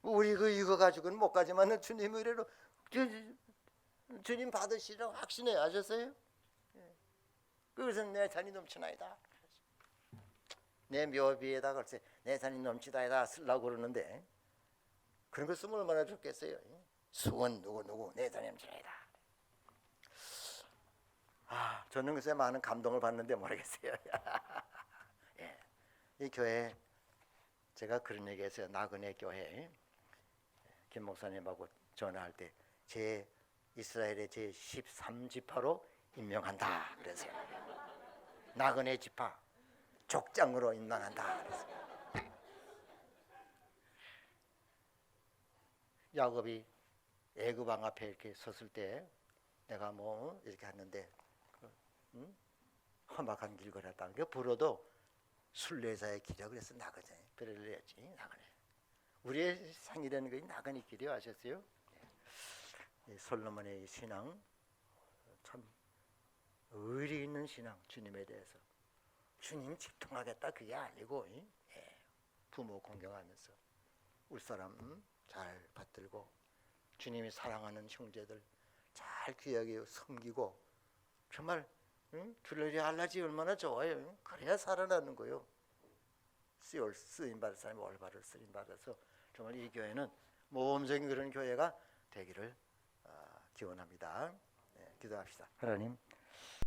우리 이거 가지고는 못 가지만은 주님 의뢰로 주님 받으시라고 확신해요. 아셨어요? 그것은 내 잔이 넘치나이다. 내 묘비에다 글쎄 내 잔이 넘치다에다 쓰려고 그러는데 그런 거 쓰면 얼마나 좋겠어요. 수원 누구 내 잔이 넘치나이다. 저는 글쎄 많은 감동을 받는데 모르겠어요. 예. 이 교회 제가 그런 얘기했어요. 나그네 교회 김 목사님하고 전화할 때 제 이스라엘의 제 13지파로 임명한다 그랬어요. 나그네 지파 족장으로 임명한다 그랬어요. 야곱이 애굽왕 앞에 이렇게 섰을 때 내가 뭐 이렇게 했는데 험악한 길 걸었다. 그 불어도 순례자의 길이라고 그래서 나그네 그래를 했지. 나그네. 우리의 상이라는 것이 나그네 길이요. 아셨어요? 솔로몬의 신앙 참 의리 있는 신앙. 주님에 대해서 주님 직통하겠다 그게 아니고 부모 공경하면서 울사람 잘 받들고 주님이 사랑하는 형제들 잘 귀하게 섬기고 정말 둘러리 알라지 얼마나 좋아요. 그래야 살아나는 거요. 쓰임받을 사람이 올바를 쓰임받아서 정말 이 교회는 모범적인 그런 교회가 되기를 기원합니다. 기도합시다. 하나님